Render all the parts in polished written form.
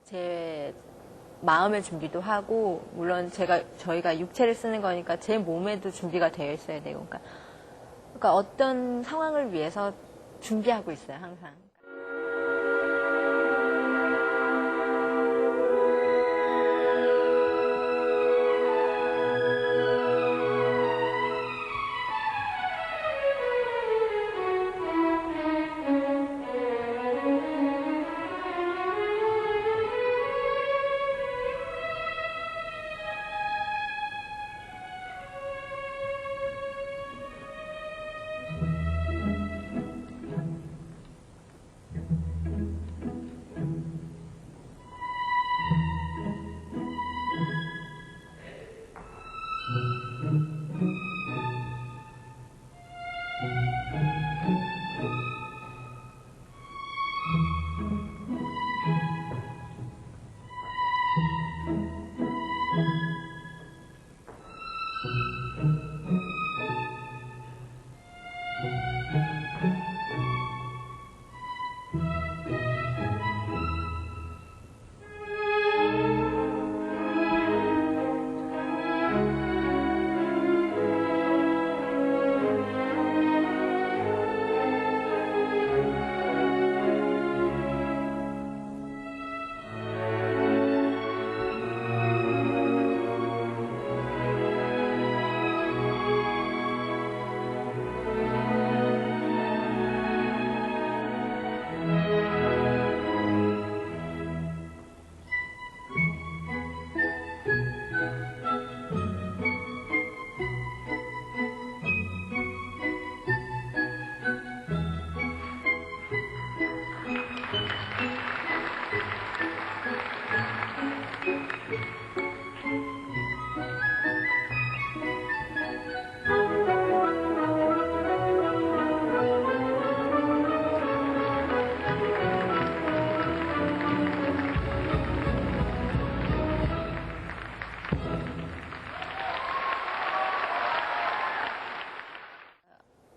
제 마음의 준비도 하고, 물론 저희가 육체를 쓰는 거니까 제 몸에도 준비가 되어 있어야 되고, 그러니까 어떤 상황을 위해서 준비하고 있어요, 항상.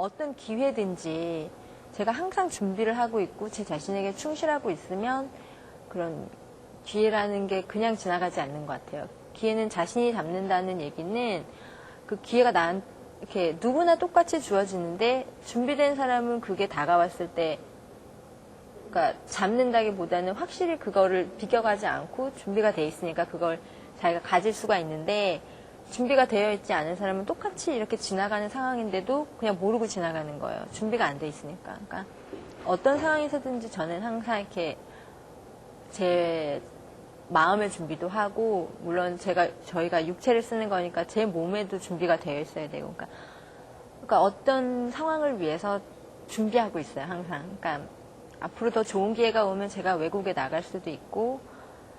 어떤 기회든지 제가 항상 준비를 하고 있고 제 자신에게 충실하고 있으면 그런 기회라는 게 그냥 지나가지 않는 것 같아요. 기회는 자신이 잡는다는 얘기는 그 기회가 이렇게 누구나 똑같이 주어지는데 준비된 사람은 그게 다가왔을 때 그러니까 잡는다기보다는 확실히 그거를 비껴가지 않고 준비가 돼 있으니까 그걸 자기가 가질 수가 있는데 준비가 되어 있지 않은 사람은 똑같이 이렇게 지나가는 상황인데도 그냥 모르고 지나가는 거예요. 준비가 안 돼 있으니까. 그러니까 어떤 상황에서든지 저는 항상 이렇게 제 마음의 준비도 하고, 물론 저희가 육체를 쓰는 거니까 제 몸에도 준비가 되어 있어야 되고, 그러니까 어떤 상황을 위해서 준비하고 있어요, 항상. 그러니까 앞으로 더 좋은 기회가 오면 제가 외국에 나갈 수도 있고,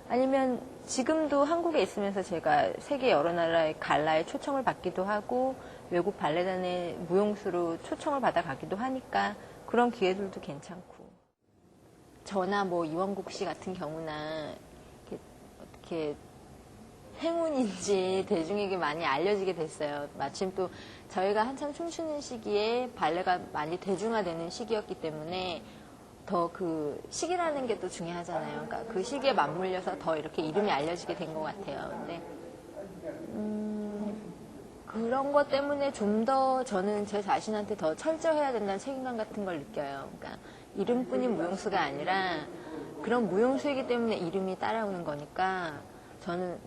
아니면 지금도 한국에 있으면서 제가 세계 여러 나라의 갈라에 초청을 받기도 하고 외국 발레단의 무용수로 초청을 받아 가기도 하니까 그런 기회들도 괜찮고, 저나 뭐 이원국 씨 같은 경우나 이렇게 행운인지 대중에게 많이 알려지게 됐어요. 마침 또 저희가 한참 춤추는 시기에 발레가 많이 대중화되는 시기였기 때문에 더 그 시기라는 게 또 중요하잖아요. 그러니까 그 시기에 맞물려서 더 이렇게 이름이 알려지게 된 것 같아요. 근데 그런 것 때문에 좀 더 저는 제 자신한테 더 철저해야 된다는 책임감 같은 걸 느껴요. 그러니까 이름뿐인 무용수가 아니라 그런 무용수이기 때문에 이름이 따라오는 거니까 저는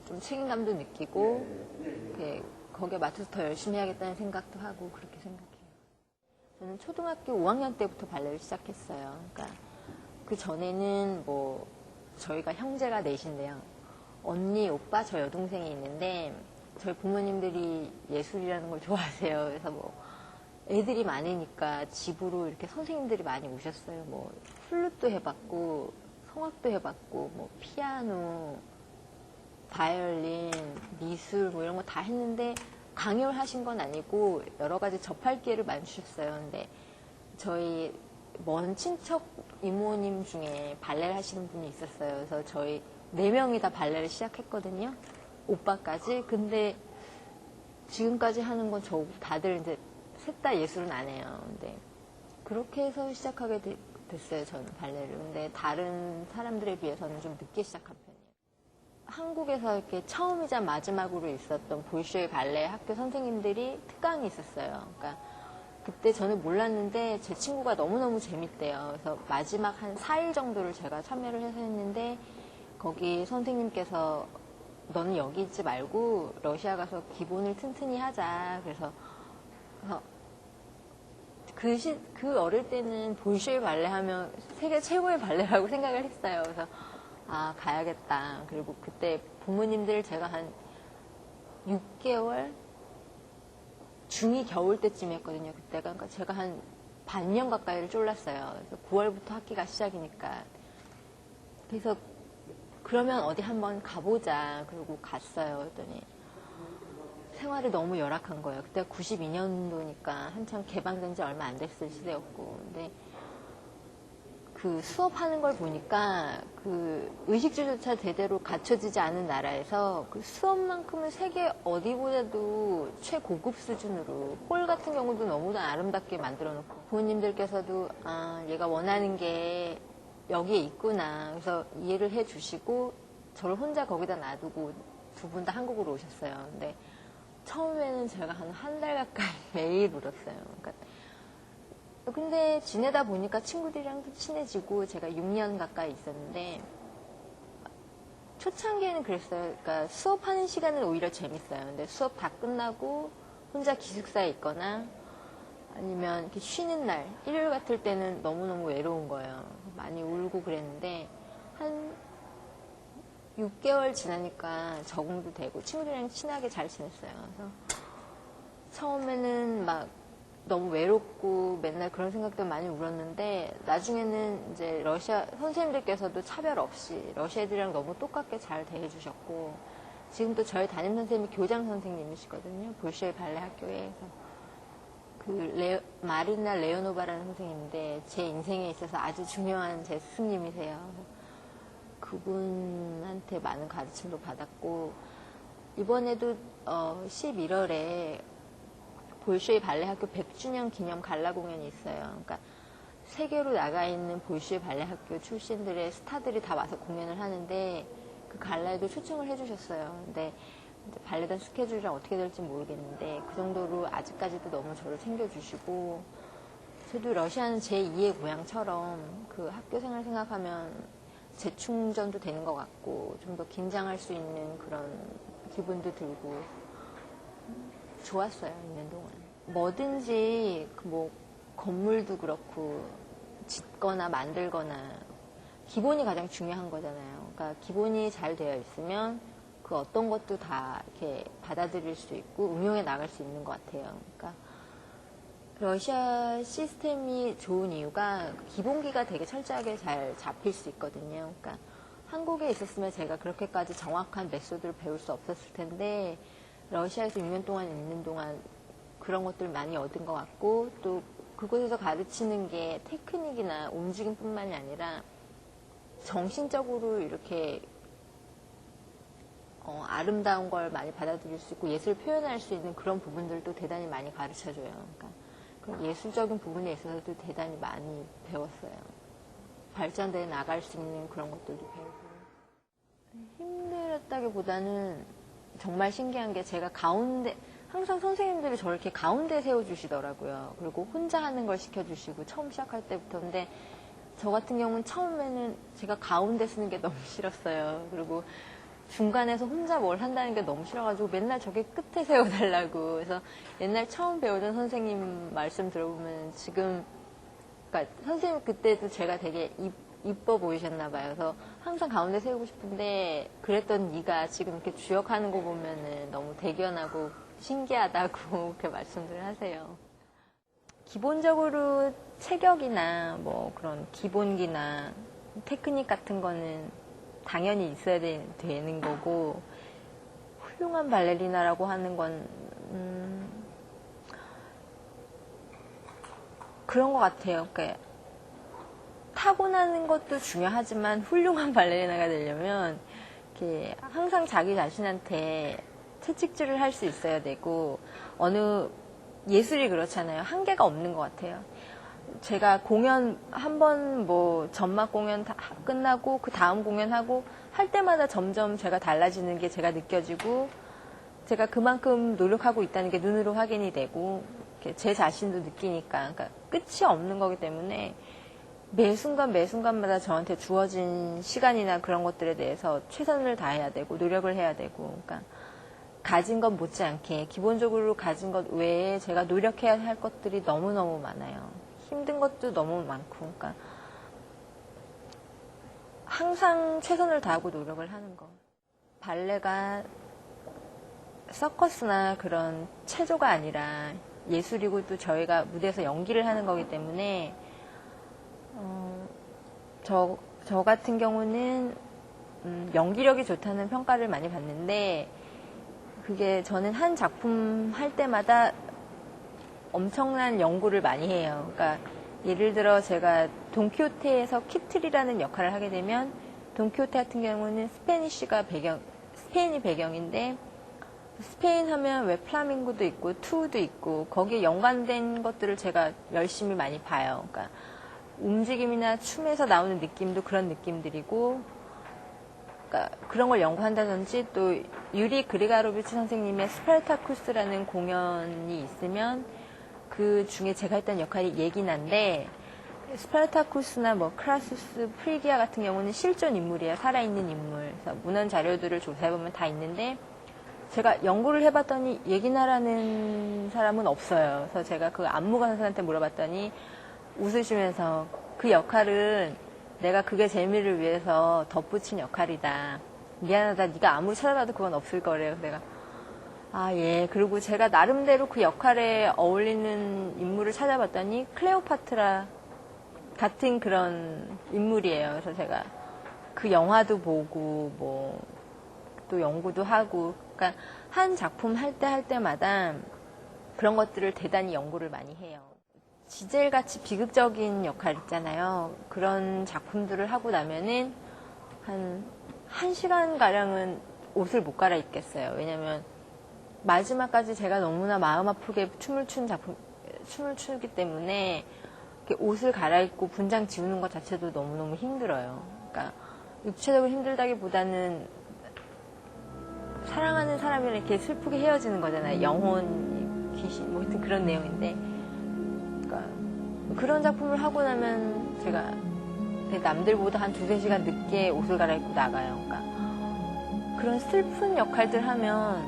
좀 책임감도 느끼고 거기에 맞춰서 더 열심히 해야겠다는 생각도 하고 그렇게 생각해요. 저는 초등학교 5학년 때부터 발레를 시작했어요. 그러니까 그 전에는 뭐 저희가 형제가 넷인데요. 언니, 오빠, 저 여동생이 있는데 저희 부모님들이 예술이라는 걸 좋아하세요. 그래서 뭐 애들이 많으니까 집으로 이렇게 선생님들이 많이 오셨어요. 뭐 플룻도 해봤고 성악도 해봤고 뭐 피아노, 바이올린, 미술 뭐 이런 거 다 했는데 강요를 하신 건 아니고 여러 가지 접할 기회를 많이 주셨어요. 근데 저희 먼 친척 이모님 중에 발레를 하시는 분이 있었어요. 그래서 저희 4명이 다 발레를 시작했거든요. 오빠까지. 근데 지금까지 하는 건 다들 이제 셋 다 예술은 안 해요. 근데 그렇게 해서 시작하게 못했어요, 저는 발레를. 근데 다른 사람들에 비해서는 좀 늦게 시작한 편이에요. 한국에서 이렇게 처음이자 마지막으로 있었던 볼쇼이 발레 학교 선생님들이 특강이 있었어요. 그러니까 그때 저는 몰랐는데 제 친구가 너무너무 재밌대요. 그래서 마지막 한 4일 정도를 제가 참여를 해서 했는데 거기 선생님께서 너는 여기 있지 말고 러시아 가서 기본을 튼튼히 하자. 그래서 그 어릴 때는 볼쇼이 발레 하면 세계 최고의 발레라고 생각을 했어요. 그래서 아, 가야겠다. 그리고 그때 부모님들 제가 한 6개월 중2 겨울 때쯤 했거든요. 그때가. 그러니까 제가 한 반년 가까이를 쫄랐어요. 그래서 9월부터 학기가 시작이니까. 그래서 그러면 어디 한번 가보자. 그리고 갔어요. 그랬더니 생활이 너무 열악한 거예요. 그때 92년도니까 한참 개방된 지 얼마 안 됐을 시대였고. 근데 그 수업하는 걸 보니까 그 의식주조차 제대로 갖춰지지 않은 나라에서 그 수업만큼은 세계 어디보다도 최고급 수준으로 홀 같은 경우도 너무나 아름답게 만들어 놓고 부모님들께서도 아, 얘가 원하는 게 여기에 있구나. 그래서 이해를 해 주시고 저를 혼자 거기다 놔두고 두 분 다 한국으로 오셨어요. 근데 처음에는 제가 한 달 가까이 매일 울었어요. 그러니까 근데 지내다 보니까 친구들이랑도 친해지고 제가 6년 가까이 있었는데 초창기에는 그랬어요. 그러니까 수업하는 시간은 오히려 재밌어요. 근데 수업 다 끝나고 혼자 기숙사에 있거나 아니면 이렇게 쉬는 날, 일요일 같을 때는 너무너무 외로운 거예요. 많이 울고 그랬는데 한 6개월 지나니까 적응도 되고 친구들이랑 친하게 잘 지냈어요. 그래서 처음에는 막 너무 외롭고 맨날 그런 생각도 많이 울었는데 나중에는 이제 러시아 선생님들께서도 차별 없이 러시아 애들이랑 너무 똑같게 잘 대해주셨고 지금도 저희 담임 선생님이 교장 선생님이시거든요. 볼쇼이 발레 학교에. 그 마리나 레오노바라는 선생님인데 제 인생에 있어서 아주 중요한 제 스승님이세요. 그분한테 많은 가르침도 받았고 이번에도 11월에 볼쇼이 발레 학교 100주년 기념 갈라 공연이 있어요. 그러니까 세계로 나가 있는 볼쇼이 발레 학교 출신들의 스타들이 다 와서 공연을 하는데 그 갈라에도 초청을 해주셨어요. 근데 이제 발레단 스케줄이랑 어떻게 될지 모르겠는데 그 정도로 아직까지도 너무 저를 챙겨주시고 저도 러시아는 제2의 고향처럼 그 학교 생활 생각하면 재충전도 되는 것 같고 좀 더 긴장할 수 있는 그런 기분도 들고 좋았어요, 2년 동안. 뭐든지 뭐 건물도 그렇고 짓거나 만들거나 기본이 가장 중요한 거잖아요. 그러니까 기본이 잘 되어 있으면 그 어떤 것도 다 이렇게 받아들일 수 있고 응용해 나갈 수 있는 것 같아요. 그러니까 러시아 시스템이 좋은 이유가 기본기가 되게 철저하게 잘 잡힐 수 있거든요. 그러니까 한국에 있었으면 제가 그렇게까지 정확한 메소드를 배울 수 없었을 텐데 러시아에서 6년 동안 있는 동안 그런 것들 많이 얻은 것 같고 또 그곳에서 가르치는 게 테크닉이나 움직임뿐만이 아니라 정신적으로 이렇게 아름다운 걸 많이 받아들일 수 있고 예술을 표현할 수 있는 그런 부분들도 대단히 많이 가르쳐줘요. 그러니까 그런 예술적인 부분에 있어서도 대단히 많이 배웠어요. 발전돼 나갈 수 있는 그런 것들도 배우고 힘들었다기보다는 정말 신기한 게 제가 가운데 항상 선생님들이 저를 이렇게 가운데 세워주시더라고요. 그리고 혼자 하는 걸 시켜주시고 처음 시작할 때부터인데 저 같은 경우는 처음에는 제가 가운데 쓰는 게 너무 싫었어요. 그리고 중간에서 혼자 뭘 한다는 게 너무 싫어가지고 맨날 저기 끝에 세워달라고. 그래서 옛날 처음 배우던 선생님 말씀 들어보면 지금, 그러니까 선생님 그때도 제가 되게 이뻐 보이셨나 봐요. 그래서 항상 가운데 세우고 싶은데 그랬던 네가 지금 이렇게 주역하는 거 보면은 너무 대견하고 신기하다고 그렇게 말씀들을 하세요. 기본적으로 체격이나 뭐 그런 기본기나 테크닉 같은 거는 당연히 있어야 되는 거고 훌륭한 발레리나라고 하는 건 그런 것 같아요. 그러니까 타고나는 것도 중요하지만 훌륭한 발레리나가 되려면 이렇게 항상 자기 자신한테 채찍질을 할 수 있어야 되고 어느 예술이 그렇잖아요. 한계가 없는 것 같아요. 제가 공연 한 번 뭐 전막 공연 다 끝나고 그 다음 공연하고 할 때마다 점점 제가 달라지는 게 제가 느껴지고 제가 그만큼 노력하고 있다는 게 눈으로 확인이 되고 제 자신도 느끼니까 그러니까 끝이 없는 거기 때문에 매 순간 매 순간마다 저한테 주어진 시간이나 그런 것들에 대해서 최선을 다해야 되고 노력을 해야 되고 그러니까 가진 것 못지않게 기본적으로 가진 것 외에 제가 노력해야 할 것들이 너무너무 많아요. 힘든 것도 너무 많고 그러니까 항상 최선을 다하고 노력을 하는 거. 발레가 서커스나 그런 체조가 아니라 예술이고 또 저희가 무대에서 연기를 하는 거기 때문에 저 같은 경우는 연기력이 좋다는 평가를 많이 받는데 그게 저는 한 작품 할 때마다 엄청난 연구를 많이 해요. 그러니까 예를 들어 제가 돈키호테에서 키틀이라는 역할을 하게 되면 돈키호테 같은 경우는 스페인이 배경인데 스페인 하면 왜 플라밍고도 있고 투우도 있고 거기에 연관된 것들을 제가 열심히 많이 봐요. 그러니까 움직임이나 춤에서 나오는 느낌도 그런 느낌들이고 그러니까 그런 걸 연구한다든지 또 유리 그리가로비치 선생님의 스파르타쿠스라는 공연이 있으면 그 중에 제가 했던 역할이 예기나인데 스파르타쿠스나 뭐 크라수스, 프리기아 같은 경우는 실존 인물이에요. 살아있는 인물. 그래서 문헌 자료들을 조사해보면 다 있는데 제가 연구를 해봤더니 예기나라는 사람은 없어요. 그래서 제가 그 안무가 선생한테 물어봤더니 웃으시면서 그 역할은 내가 그게 재미를 위해서 덧붙인 역할이다. 미안하다. 네가 아무리 찾아봐도 그건 없을 거래요. 내가 아, 예. 그리고 제가 나름대로 그 역할에 어울리는 인물을 찾아봤더니 클레오파트라 같은 그런 인물이에요. 그래서 제가 그 영화도 보고 뭐 또 연구도 하고 그러니까 한 작품 할 때마다 그런 것들을 대단히 연구를 많이 해요. 지젤같이 비극적인 역할 있잖아요. 그런 작품들을 하고 나면은 한 1시간가량은 옷을 못 갈아입겠어요. 왜냐면 마지막까지 제가 너무나 마음 아프게 춤을 추기 때문에 옷을 갈아입고 분장 지우는 것 자체도 너무너무 힘들어요. 그러니까 육체적으로 힘들다기보다는 사랑하는 사람이랑 이렇게 슬프게 헤어지는 거잖아요. 영혼, 귀신, 뭐 하여튼 그런 내용인데. 그러니까 그런 작품을 하고 나면 제가 남들보다 한 2-3시간 늦게 옷을 갈아입고 나가요. 그러니까 그런 슬픈 역할들 하면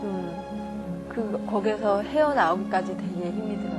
좀 거기서 헤어나오기까지 되게 힘이 들어요.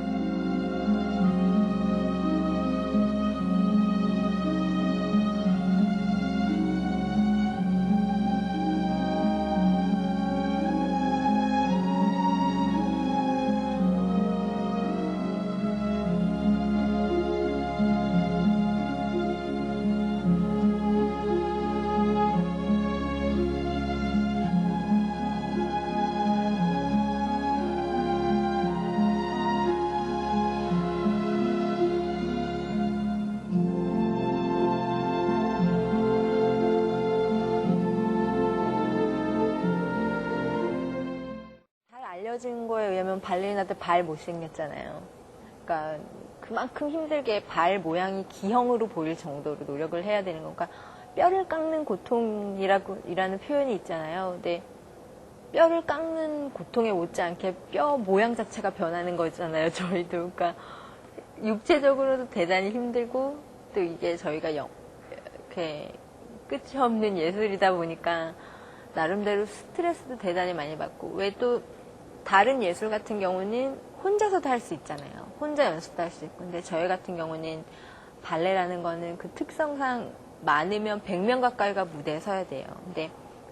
알려진 거에 의하면 발레리나들 발 못생겼잖아요. 그러니까 그만큼 힘들게 발 모양이 기형으로 보일 정도로 노력을 해야 되는 거니까 뼈를 깎는 고통이라는 표현이 있잖아요. 근데 뼈를 깎는 고통에 못지않게 뼈 모양 자체가 변하는 거잖아요. 저희도. 그러니까 육체적으로도 대단히 힘들고 또 이게 저희가 이렇게 끝이 없는 예술이다 보니까 나름대로 스트레스도 대단히 많이 받고 왜 또 다른 예술 같은 경우는 혼자서도 할 수 있잖아요. 혼자 연습도 할 수 있고. 근데 저희 같은 경우는 발레라는 거는 그 특성상 많으면 100명 가까이가 무대에 서야 돼요. 근데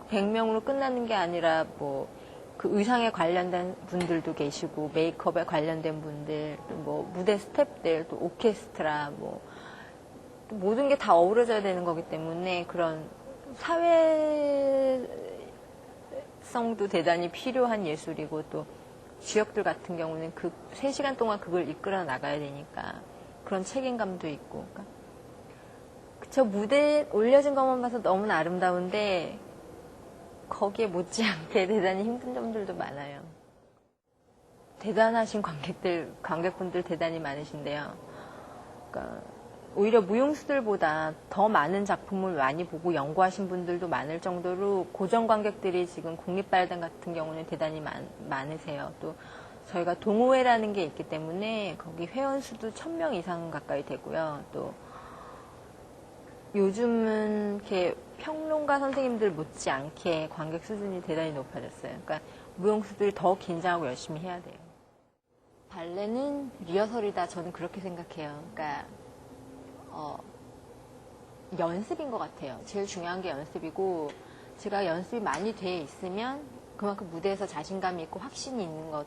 100명으로 끝나는 게 아니라 뭐 그 의상에 관련된 분들도 계시고 메이크업에 관련된 분들, 또 뭐 무대 스태프들, 또 오케스트라 뭐 모든 게 다 어우러져야 되는 거기 때문에 그런 사회성도 대단히 필요한 예술이고 또 주역들 같은 경우는 그 3시간 동안 그걸 이끌어 나가야 되니까 그런 책임감도 있고. 그러니까 저 무대에 올려진 것만 봐서 너무나 아름다운데 거기에 못지않게 대단히 힘든 점들도 많아요. 대단하신 관객분들 대단히 많으신데요. 그러니까 오히려 무용수들보다 더 많은 작품을 많이 보고 연구하신 분들도 많을 정도로 고정 관객들이 지금 국립발레단 같은 경우는 대단히 많으세요. 또 저희가 동호회라는 게 있기 때문에 거기 회원수도 1000명 이상 가까이 되고요. 또 요즘은 이렇게 평론가 선생님들 못지않게 관객 수준이 대단히 높아졌어요. 그러니까 무용수들이 더 긴장하고 열심히 해야 돼요. 발레는 리허설이다. 저는 그렇게 생각해요. 그러니까 연습인 것 같아요. 제일 중요한 게 연습이고, 제가 연습이 많이 돼 있으면 그만큼 무대에서 자신감이 있고 확신이 있는 것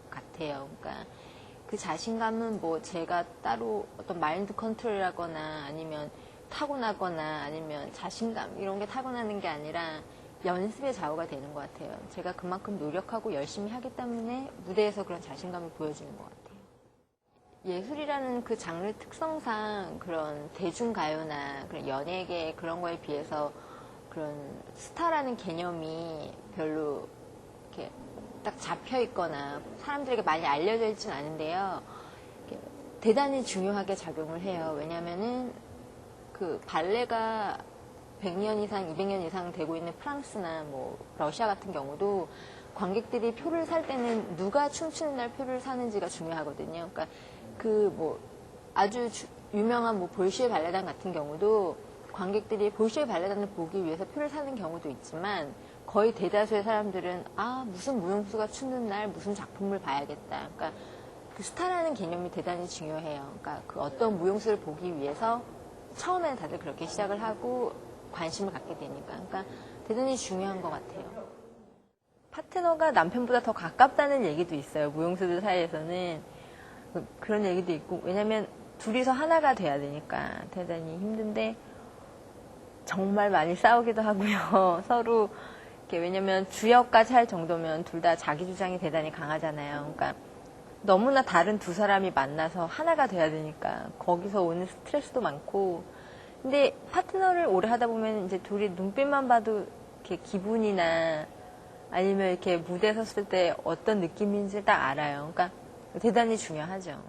같아요. 그러니까 그 자신감은 뭐 제가 따로 어떤 마인드 컨트롤이라거나 아니면 타고나거나 아니면 자신감 이런 게 타고나는 게 아니라 연습의 좌우가 되는 것 같아요. 제가 그만큼 노력하고 열심히 하기 때문에 무대에서 그런 자신감을 보여주는 것 같아요. 예술이라는 그 장르 특성상 그런 대중가요나 그런 연예계 그런 거에 비해서 그런 스타라는 개념이 별로 이렇게 딱 잡혀 있거나 사람들에게 많이 알려져 있지는 않은데요. 대단히 중요하게 작용을 해요. 왜냐면은 그 발레가 100년 이상, 200년 이상 되고 있는 프랑스나 뭐 러시아 같은 경우도 관객들이 표를 살 때는 누가 춤추는 날 표를 사는지가 중요하거든요. 그러니까 그 뭐 아주 유명한 뭐 볼시에 발레단 같은 경우도 관객들이 볼시에 발레단을 보기 위해서 표를 사는 경우도 있지만 거의 대다수의 사람들은 무슨 무용수가 추는 날 무슨 작품을 봐야겠다. 그러니까 그 스타라는 개념이 대단히 중요해요. 그러니까 그 어떤 무용수를 보기 위해서 처음에는 다들 그렇게 시작을 하고 관심을 갖게 되니까. 그러니까 대단히 중요한 것 같아요. 파트너가 남편보다 더 가깝다는 얘기도 있어요. 무용수들 사이에서는. 그런 얘기도 있고, 왜냐면 둘이서 하나가 돼야 되니까 대단히 힘든데 정말 많이 싸우기도 하고요. 서로 이렇게, 왜냐면 주역까지 할 정도면 둘 다 자기 주장이 대단히 강하잖아요. 그러니까 너무나 다른 두 사람이 만나서 하나가 돼야 되니까 거기서 오는 스트레스도 많고, 근데 파트너를 오래 하다 보면 이제 둘이 눈빛만 봐도 이렇게 기분이나 아니면 이렇게 무대에 섰을 때 어떤 느낌인지 딱 알아요. 그러니까 대단히 중요하죠.